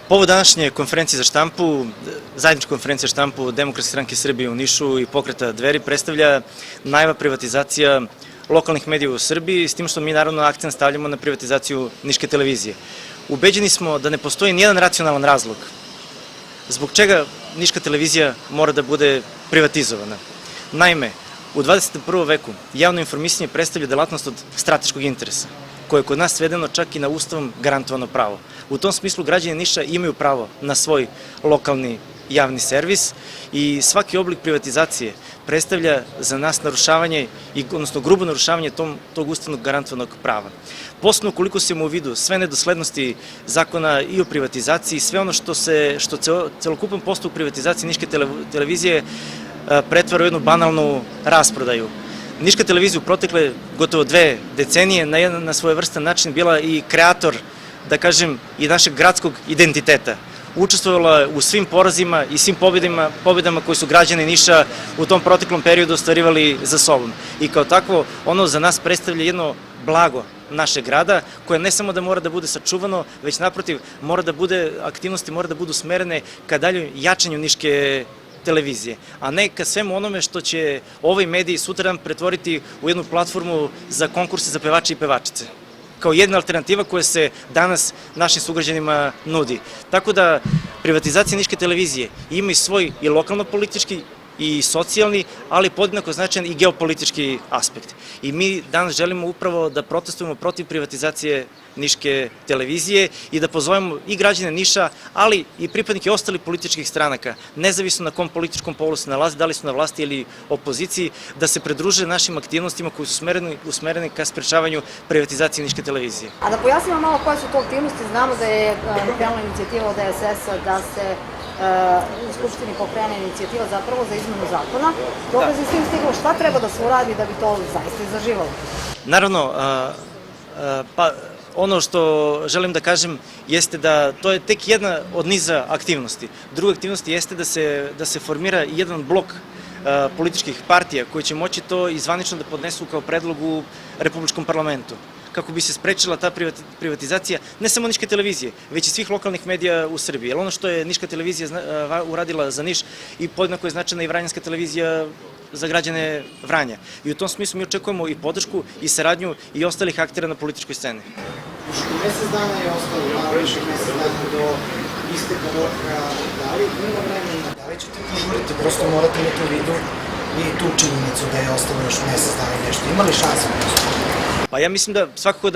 Povod današnje konferencije za štampu, zajednička konferencija za štampu Demokratske stranke Srbije u Nišu i pokreta Dveri predstavlja najava privatizacija lokalnih medija u Srbiji, s tim što mi naravno akcent stavljamo na privatizaciju Niške televizije. Ubeđeni smo da ne postoji nijedan racionalan razlog zbog čega Niška televizija mora da bude privatizovana. Naime, u 21. veku javno informisanje predstavlja delatnost od strateškog interesa, koje je kod nas svedeno čak i na Ustavom garantovano pravo. U tom smislu građani Niša imaju pravo na svoj lokalni javni servis i svaki oblik privatizacije predstavlja za nas narušavanje, odnosno grubo narušavanje tog ustavnog garantovanog prava. Posebno ukoliko se ima u vidu sve nedoslednosti zakona i o privatizaciji, sve ono što celokupan postupak privatizacije Niške televizije pretvara u jednu banalnu rasprodaju. Niška televizija u protekle gotovo 2 decenije na svojevrstan način bila i kreator, da kažem, i našeg gradskog identiteta. Učestvovala u svim porazima i svim pobedama koje su građani Niša u tom proteklom periodu ostvarivali za sobom. I kao takvo, ono za nas predstavlja jedno blago našeg grada, koje ne samo da mora da bude sačuvano, već naprotiv, aktivnosti mora da budu smerene ka daljem jačanju Niške televizije, a ne ka svemu onome što će ovaj medij sutradan pretvoriti u jednu platformu za konkurse za pevače i pevačice, kao jedna alternativa koja se danas našim sugrađanima nudi. Tako da privatizacija Niške televizije ima i svoj i lokalno-politički i socijalni, ali podjednako značajan i geopolitički aspekt. I mi danas želimo upravo da protestujemo protiv privatizacije Niške televizije i da pozovemo i građane Niša, ali i pripadnike ostalih političkih stranaka, nezavisno na kom političkom polu se nalaze, da li su na vlasti ili opoziciji, da se pridruže našim aktivnostima koji su usmereni ka sprečavanju privatizacije Niške televizije. A da pojasnimo malo koje su to aktivnosti, znamo da je krenula inicijativa od DSS-a da se u Skupštini pokrene inicijativa zapravo za izmenu zakona. Dokle se svim stiglo, šta treba da se uradi da bi to zaista i zaživalo? Naravno, pa ono što želim da kažem jeste da to je tek jedna od niza aktivnosti. Druga aktivnost jeste da se formira jedan blok političkih partija koji će moći to i zvanično da podnesu kao predlog u Republičkom parlamentu, kako bi se sprečila ta privatizacija ne samo Niške televizije, već i svih lokalnih medija u Srbiji. Jer ono što je Niška televizija uradila za Niš i podjednako je značajna i Vranjanska televizija za građane Vranja. I u tom smislu mi očekujemo i podršku i saradnju i ostalih aktera na političkoj sceni. Mesec dana je ostalo, malo više mesec dana do isteka roka, da li ima vremena, da li ćete požuriti, prosto morate imati u vidu i tu činjenicu da je ostalo još mesec dana i nešto. Ima li šanse? Pa ja mislim da svakako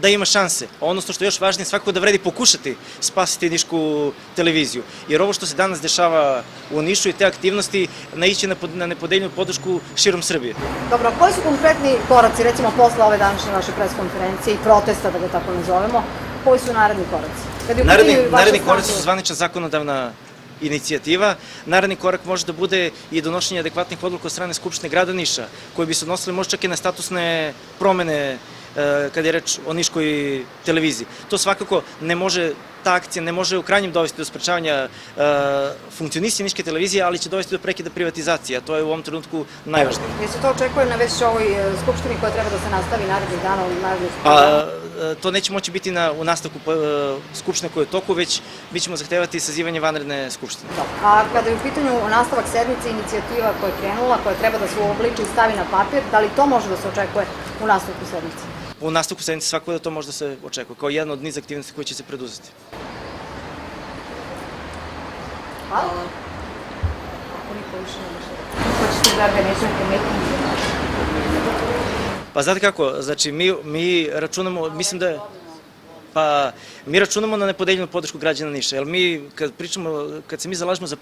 da ima šanse, odnosno što je još važnije, svakako da vredi pokušati spasiti Nišku televiziju. Jer ovo što se danas dešava u Nišu i te aktivnosti naići na nepodeljenu podršku širom Srbije. Dobro, koji su konkretni koraci, recimo posle ove današnje vaše preskonferencije i protesta, da ga tako nazovemo, koji su naredni koraci? Naredni koraci su zvanična zakonodavna inicijativa. Naredni korak može da bude i donošenje adekvatnih odluka od strane Skupštine grada Niša, koji bi se odnosili možda čak i na statusne promene kada je reč o Niškoj televiziji. To svakako ta akcija ne može u krajnjem dovesti do sprečavanja funkcionisanja Niške televizije, ali će dovesti do prekida privatizacije, a to je u ovom trenutku najvažnije. Jer se to očekuje na već ovoj Skupštini koja treba da se nastavi narednih dana ili narednih To neće moći biti u nastavku Skupštine koja je u toku, već mi ćemo zahtevati sazivanje vanredne Skupštine. A kada je u pitanju nastavak sednice, inicijativa koja je krenula, koja treba da se uobliči i stavi na papir, da li to može da se očekuje u nastavku sednice? U nastavku sednice svakako da to može da se očekuje, kao jedna od niza aktivnosti koje će se preduzeti. Hvala. Ako niko više nema što. Hoćete da organizujete miting? Pa znate kako, znači mi računamo, mislim da je, mi računamo na nepodeljenu podršku građana Niša, jer mi kad se mi zalažemo za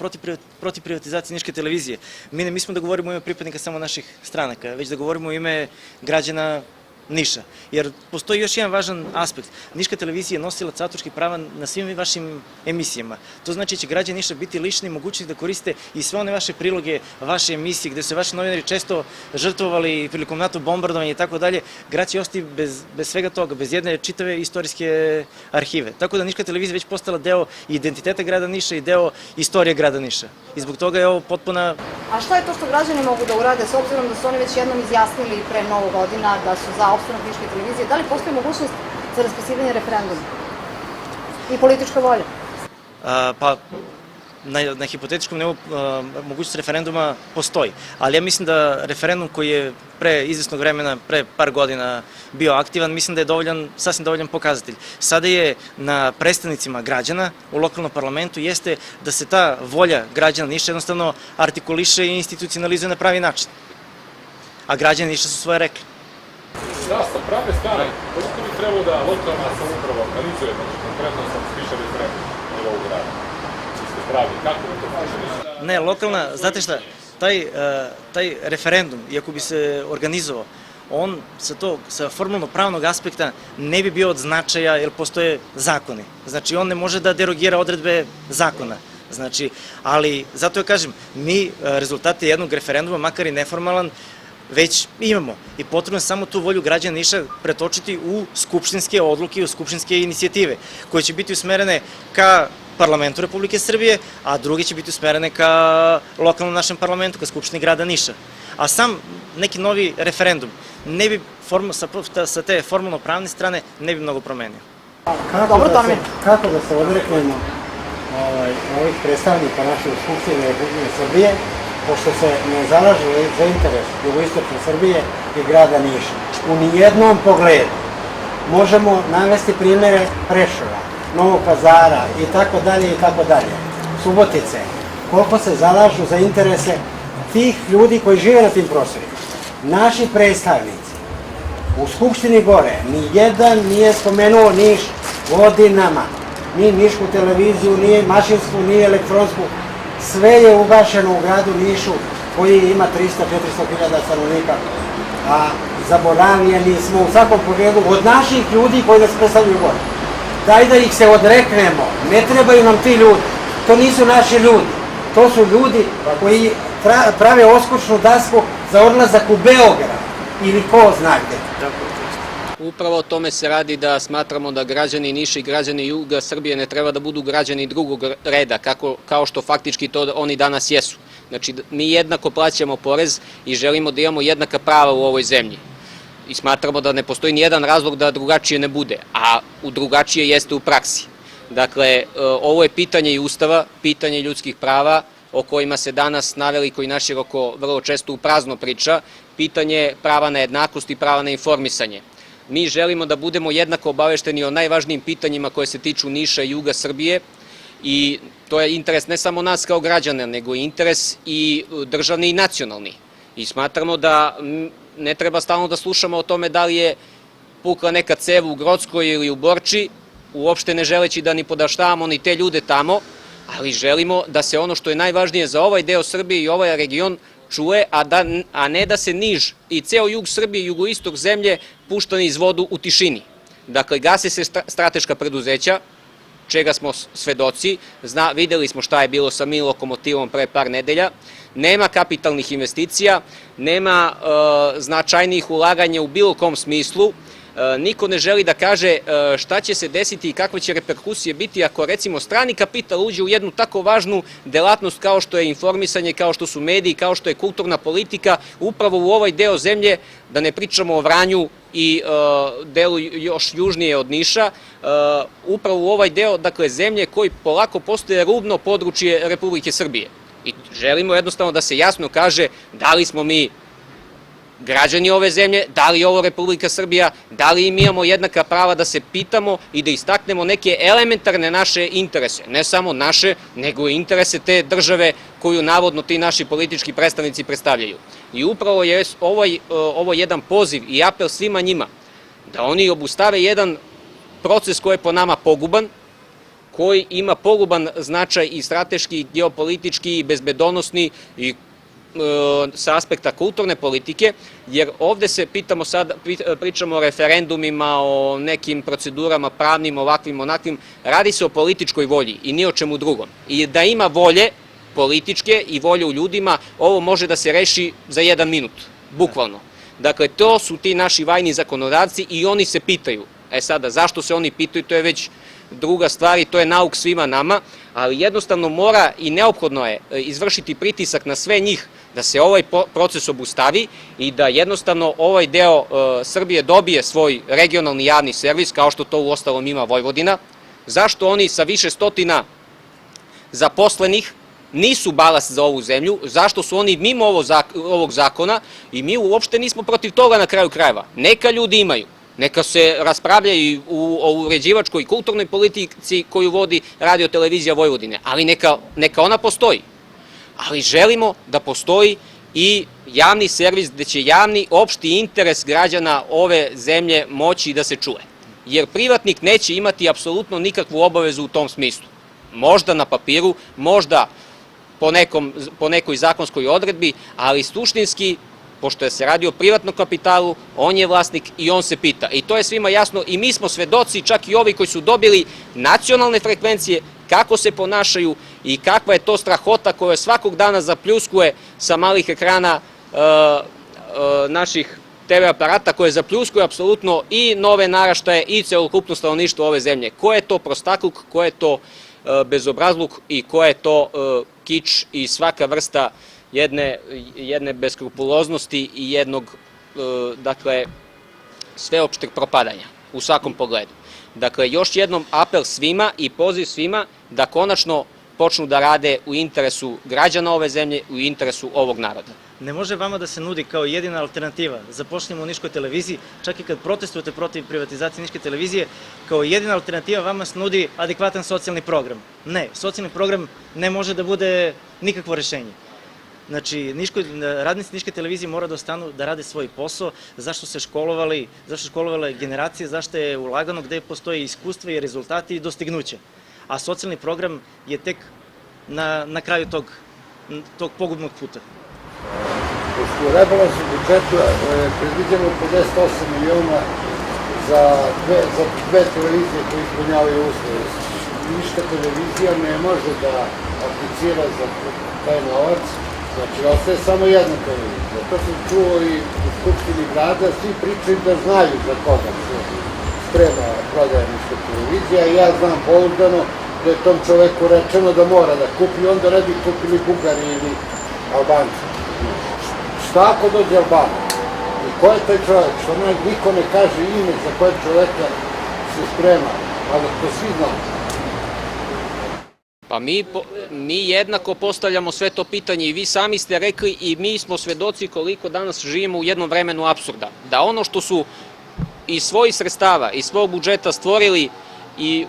protiv privatizacije Niške televizije, mi ne mislimo da govorimo u ime pripadnika samo naših stranaka, već da govorimo u ime građana Niša. Jer postoji još jedan važan aspekt. Niška televizija je nosilac autorskih prava na svim vašim emisijama. To znači da će građani Niša biti lišeni mogućnosti da koriste i sve one vaše priloge, vaše emisije, gde su vaši novinari često žrtvovali prilikom NATO bombardovanja i tako dalje. Grad će ostati bez svega toga, bez jedne čitave istorijske arhive. Tako da Niška televizija već postala deo identiteta grada Niša i deo istorije grada Niša. I zbog toga je ovo potpuna... A šta je to što građani mogu da urade, s obzirom da su oni već jednom izjasnili pre mnogo godina da su za opstanak Niške televizije? Da li postoji mogućnost za raspisivanje referenduma i politička volja? pa na hipotetičkom nivou mogućnost referenduma postoji. Ali ja mislim da referendum koji je pre izvesnog vremena, pre par godina bio aktivan, mislim da je sasvim dovoljan pokazatelj. Sada je na predstavnicima građana u lokalnom parlamentu jeste da se ta volja građana Niša jednostavno artikuliše i institucionalizuje na pravi način. A građani Niša su svoje rekli. Da, sa prave strane, koliko bi trebalo da lokalna samouprava organizuje, znači konkretno sam spiša referendum na nivou grada? Kako bi to funkcionisalo? Ne, lokalna, znate šta, taj referendum, iako bi se organizovao, on sa formalno-pravnog aspekta ne bi bio od značaja jer postoje zakoni. Znači, on ne može da derogira odredbe zakona. Znači, ali, zato ja kažem, mi rezultate jednog referenduma, makar i neformalan, već imamo i potrebno je samo tu volju građana Niša pretočiti u skupštinske odluke i u skupštinske inicijative koje će biti usmerene ka parlamentu Republike Srbije, a druge će biti usmerene ka lokalnom našem parlamentu, ka Skupštini grada Niša. A sam neki novi referendum ne bi sa te formalno-pravne strane ne bi mnogo promenio. Kako da se odreknemo ovih predstavnika naše Skupštine Republike Srbije, pošto se ne zalažu za interes jugoistočne Srbije i grada Niša. U nijednom pogledu možemo navesti primere Preševa, Novog Pazara i tako dalje, Subotice, koliko se zalažu za interese tih ljudi koji žive na tim prostorima. Naši predstavnici u Skupštini gore, nijedan nije spomenuo Niš godinama, ni Nišku televiziju, ni mašinsku, ni elektronsku, sve je ugašeno u gradu Nišu koji ima 300-400 hiljada stanovnika, a zaboravljeni smo u svakom pogledu od naših ljudi koji nas predstavljaju gore. Daj da ih se odreknemo, ne trebaju nam ti ljudi, to nisu naši ljudi, to su ljudi koji prave oskučnu dasku za odlazak u Beograd ili ko zna gde. Upravo o tome se radi, da smatramo da građani Niša i građani juga Srbije ne treba da budu građani drugog reda, kao što faktički to oni danas jesu. Znači, mi jednako plaćamo porez i želimo da imamo jednaka prava u ovoj zemlji. I smatramo da ne postoji nijedan razlog da drugačije ne bude, a drugačije jeste u praksi. Dakle, ovo je pitanje i Ustava, pitanje ljudskih prava, o kojima se danas naveliko i naširoko vrlo često u prazno priča, pitanje prava na jednakost i prava na informisanje. Mi želimo da budemo jednako obavešteni o najvažnijim pitanjima koje se tiču Niša i juga Srbije i to je interes ne samo nas kao građana, nego interes i državni i nacionalni. I smatramo da ne treba stalno da slušamo o tome da li je pukla neka cev u Grockoj ili u Borči, uopšte ne želeći da ni podaštavamo ni te ljude tamo, ali želimo da se ono što je najvažnije za ovaj deo Srbije i ovaj region čuje, a ne da se Niš i ceo jug Srbije i jugoistok zemlje pušta niz vodu u tišini. Dakle, gase se strateška preduzeća, čega smo svedoci, videli smo šta je bilo sa mini lokomotivom pre par nedelja, nema kapitalnih investicija, nema značajnijih ulaganja u bilo kom smislu, niko ne želi da kaže šta će se desiti i kakve će reperkusije biti ako recimo strani kapital uđe u jednu tako važnu delatnost kao što je informisanje, kao što su mediji, kao što je kulturna politika, upravo u ovaj deo zemlje, da ne pričamo o Vranju i delu još južnije od Niša, upravo u ovaj deo, dakle, zemlje koji polako postaje rubno područje Republike Srbije. I želimo jednostavno da se jasno kaže da li smo mi građani ove zemlje, da li je ovo Republika Srbija, da li im imamo jednaka prava, da se pitamo i da istaknemo neke elementarne naše interese, ne samo naše, nego i interese te države koju navodno ti naši politički predstavnici predstavljaju. I upravo je ovo jedan poziv i apel svima njima, da oni obustave jedan proces koji je po nama poguban, koji ima poguban značaj i strateški, i geopolitički, i bezbedonosni, i sa aspekta kulturne politike, jer ovde se pričamo o referendumima, o nekim procedurama pravnim, ovakvim, onakvim, radi se o političkoj volji i ni o čemu drugom. I da ima volje političke i volje u ljudima, ovo može da se reši za 1 minut, bukvalno. Dakle, to su ti naši vajni zakonodavci i oni se pitaju. Sada, zašto se oni pitaju, to je već druga stvar i to je nauk svima nama, ali jednostavno mora i neophodno je izvršiti pritisak na sve njih da se ovaj proces obustavi i da jednostavno ovaj deo Srbije dobije svoj regionalni javni servis, kao što to uostalom ima Vojvodina. Zašto oni sa više stotina zaposlenih nisu balast za ovu zemlju, zašto su oni mimo ovog zakona i mi uopšte nismo protiv toga na kraju krajeva. Neka ljudi imaju, neka se raspravljaju o uređivačkoj i kulturnoj politici koju vodi Radio Televizija Vojvodine, ali neka ona postoji. Ali želimo da postoji i javni servis gde će javni opšti interes građana ove zemlje moći da se čuje. Jer privatnik neće imati apsolutno nikakvu obavezu u tom smislu. Možda na papiru, možda po nekoj zakonskoj odredbi, ali suštinski, pošto se radi o privatnom kapitalu, on je vlasnik i on se pita. I to je svima jasno i mi smo svedoci, čak i ovi koji su dobili nacionalne frekvencije, kako se ponašaju i kakva je to strahota koja svakog dana zapljuskuje sa malih ekrana naših TV aparata, koje zapljuskuje apsolutno i nove naraštaje i celokupno stanovništvo ove zemlje. Ko je to prostakluk, ko je to bezobrazluk i ko je to kič i svaka vrsta jedne beskrupuloznosti i jednog, dakle, sveopšteg propadanja u svakom pogledu. Dakle, još jednom apel svima i poziv svima da konačno počnu da rade u interesu građana ove zemlje, u interesu ovog naroda. Ne može vama da se nudi kao jedina alternativa zapošljamo u Niškoj televiziji, čak i kad protestujete protiv privatizacije Niške televizije, kao jedina alternativa vama se nudi adekvatan socijalni program. Ne, socijalni program ne može da bude nikakvo rešenje. Znači, radnici Niške televizije mora da ostanu da rade svoj posao, zašto se školovale generacije, zašto je ulagano, gde postoje iskustva i rezultati i dostignuće. A socijalni program je tek na kraju tog pogubnog puta. Pošto u rebalansu budžetu je predviđeno 58 miliona za dve televizije koje ispunjavaju uslove. Niška televizija ne može da aplicira za taj novac, znači ostaje samo jedna televizija. To sam čuo i u Skupštini grada, svi pričaju da znaju za koga se sprema prodaja Niška televizija i ja znam pouzdano da je tom čoveku rečeno da mora da kupi, onda ne bi kupili Bugari ili Albanci. Šta ako dođe Albanac? I ko je taj čovek? Što niko ne kaže ime za kojeg čoveka se sprema, ali to svi znamo. Pa mi jednako postavljamo sve to pitanje i vi sami ste rekli i mi smo svedoci koliko danas živimo u jednom vremenu apsurda. Da ono što su iz svojih sredstava, iz svog budžeta stvorili i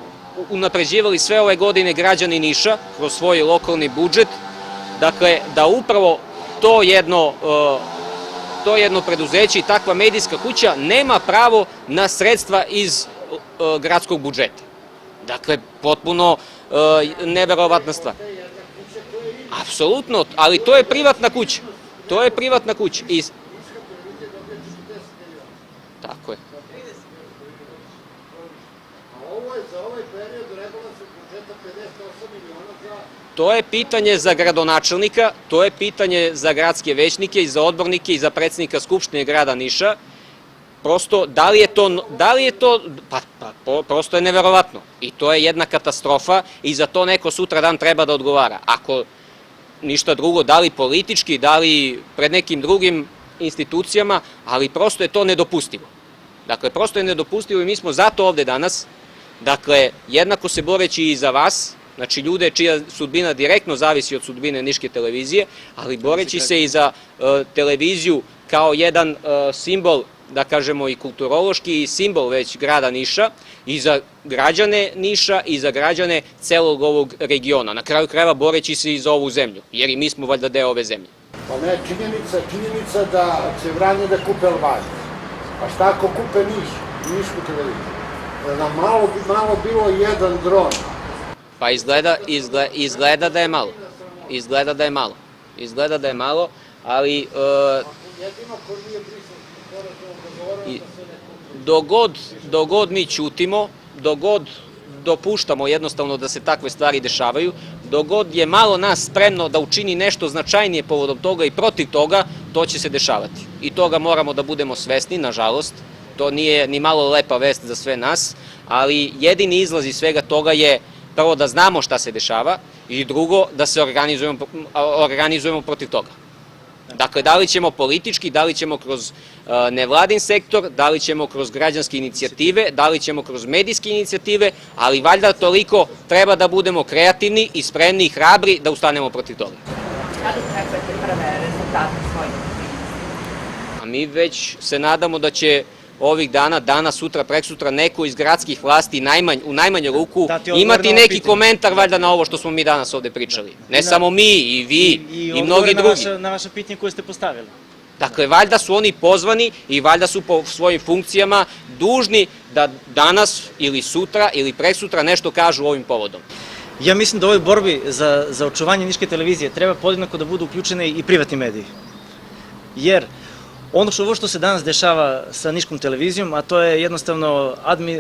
unapređivali sve ove godine građani Niša kroz svoj lokalni budžet, dakle da upravo to jedno preduzeće i takva medijska kuća nema pravo na sredstva iz gradskog budžeta. Dakle, potpuno neverovatna stvar. Apsolutno, ali to je privatna kuća. To je privatna kuća. Tako je. A ovo je za ovaj period rebalansa budžeta 58 miliona za... To je pitanje za gradonačelnika, to je pitanje za gradske većnike i za odbornike i za predsjednika Skupštine grada Niša. Prosto, da li je to, prosto je neverovatno. I to je jedna katastrofa i za to neko sutra dan treba da odgovara. Ako ništa drugo, da li politički, da li pred nekim drugim institucijama, ali prosto je to nedopustivo. Dakle, prosto je nedopustivo i mi smo zato ovde danas, dakle, jednako se boreći i za vas, znači ljude čija sudbina direktno zavisi od sudbine Niške televizije, ali boreći se i za televiziju kao jedan simbol, da kažemo i kulturološki i simbol već grada Niša i za građane Niša i za građane celog ovog regiona. Na kraju krajeva boreći se i za ovu zemlju, jer i mi smo valjda deo ove zemlje. Pa ne, činjenica da će Vranje da kupe Albaniju. A šta ako kupe Nišku televiziju? Nam malo bilo jedan dron. Pa izgleda da je malo. Izgleda da je malo, ali Jedino ko nije briselski sporazum dogovoreno da se ne kupi. dogod mi ćutimo, dogod dopuštamo jednostavno da se takve stvari dešavaju, dogod je malo nas spremno da učini nešto značajnije povodom toga i protiv toga, to će se dešavati. I toga moramo da budemo svesni, nažalost. To nije ni malo lepa vest za sve nas, ali jedini izlaz iz svega toga je prvo da znamo šta se dešava i drugo da se organizujemo protiv toga. Dakle, da li ćemo politički, da li ćemo kroz nevladin sektor, da li ćemo kroz građanske inicijative, da li ćemo kroz medijske inicijative, ali valjda toliko treba da budemo kreativni i spremni i hrabri da ustanemo protiv toga. Kada očekujete prve rezultate svojih aktivnosti? A mi već se nadamo da će ovih dana, danas, sutra, preksutra, neko iz gradskih vlasti u najmanju ruku imati neki komentar valjda na ovo što smo mi danas ovde pričali. Ne samo mi, i vi, i mnogi drugi. Na vaše pitanje koje ste postavili. Dakle, valjda su oni pozvani i valjda su po svojim funkcijama dužni da danas ili sutra ili preksutra nešto kažu ovim povodom. Ja mislim da u ovoj borbi za očuvanje niške televizije treba podjednako da budu uključene i privatni mediji. Jer ono što se danas dešava sa niškom televizijom, a to je jednostavno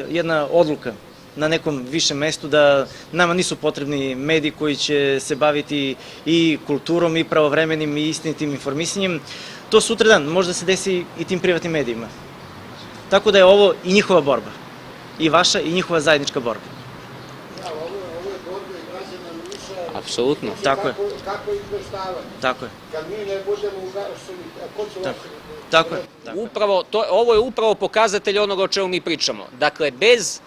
jedna odluka na nekom višem mestu da nama nisu potrebni mediji koji će se baviti i kulturom i pravovremenim i istinitim informisanjem, to sutradan može da se desi i tim privatnim medijima. Tako da je ovo i njihova borba. I vaša i njihova zajednička borba. Ovo je borba i građana Niša. Apsolutno. Tako je. Kako izveštavati? Tako je. Kad mi ne budemo ugašeni, ko će vas... Tako je. Ovo je upravo pokazatelj onoga o čemu mi pričamo. Dakle, bez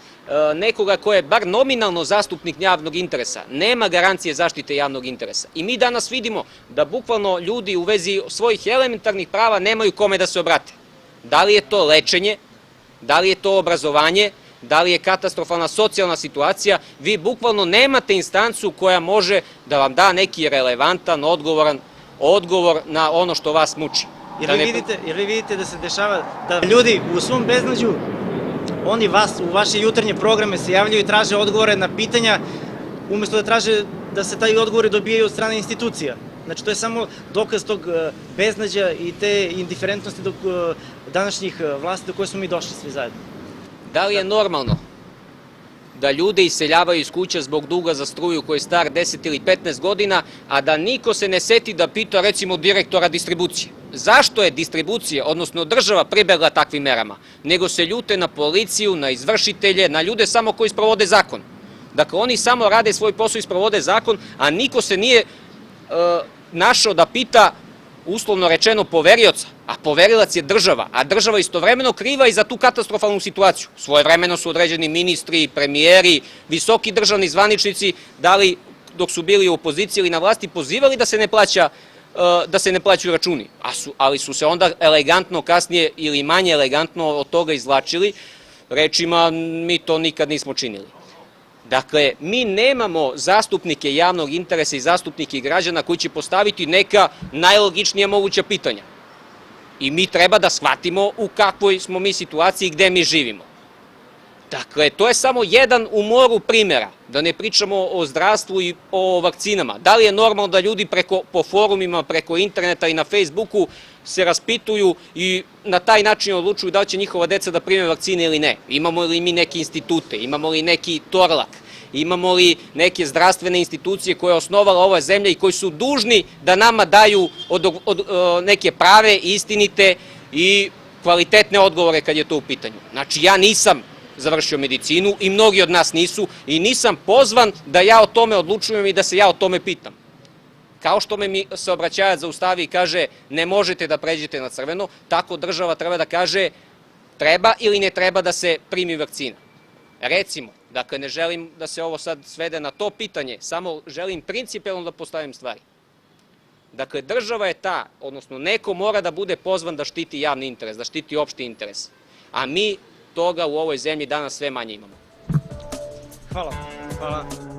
nekoga ko je bar nominalno zastupnik javnog interesa, nema garancije zaštite javnog interesa. I mi danas vidimo da bukvalno ljudi u vezi svojih elementarnih prava nemaju kome da se obrate. Da li je to lečenje, da li je to obrazovanje, da li je katastrofalna socijalna situacija, vi bukvalno nemate instancu koja može da vam da neki relevantan, odgovor na ono što vas muči. Jer vi vidite da se dešava da ljudi u svom beznađu, oni u vaše jutarnje programe se javljaju i traže odgovore na pitanja, umesto da traže da se taj odgovori dobijaju od strane institucija. Znači, to je samo dokaz tog beznađa i te indiferentnosti današnjih vlasti do koje smo mi došli svi zajedno. Da li je normalno da ljude iseljavaju iz kuća zbog duga za struju koji je star 10 ili 15 godina, a da niko se ne seti da pita recimo direktora distribucije? Zašto je distribucija, odnosno država, pribegla takvim merama? Nego se ljute na policiju, na izvršitelje, na ljude samo koji sprovode zakon. Dakle, oni samo rade svoj posao i sprovode zakon, a niko se nije našao da pita, uslovno rečeno, poverioca, a poverilac je država, a država istovremeno kriva i za tu katastrofalnu situaciju. Svojevremeno su određeni ministri, premijeri, visoki državni zvaničnici, da li dok su bili u opoziciji ili na vlasti, pozivali da se ne plaćaju računi, ali su se onda elegantno kasnije ili manje elegantno od toga izvlačili, rečima mi to nikad nismo činili. Dakle, mi nemamo zastupnike javnog interesa i zastupnike građana koji će postaviti neka najlogičnija moguća pitanja. I mi treba da shvatimo u kakvoj smo mi situaciji i gde mi živimo. Dakle, to je samo jedan u moru primjera, da ne pričamo o zdravstvu i o vakcinama. Da li je normalno da ljudi po forumima, preko interneta i na Facebooku se raspituju i na taj način odlučuju da li će njihova deca da prime vakcine ili ne? Imamo li mi neke institute, imamo li neki Torlak, imamo li neke zdravstvene institucije koje je osnovala ova zemlja i koji su dužni da nama daju neke prave, istinite i kvalitetne odgovore kad je to u pitanju? Znači, ja nisam završio medicinu i mnogi od nas nisu i nisam pozvan da ja o tome odlučujem i da se ja o tome pitam. Kao što me saobraćajac zaustavi i kaže ne možete da pređete na crveno, tako država treba da kaže treba ili ne treba da se primi vakcina. Recimo, dakle ne želim da se ovo sad svede na to pitanje, samo želim principijelno da postavim stvari. Dakle, država je ta, odnosno neko mora da bude pozvan da štiti javni interes, da štiti opšti interes, a mi toga u ovoj zemlji danas sve manje imamo. Hvala. Hvala.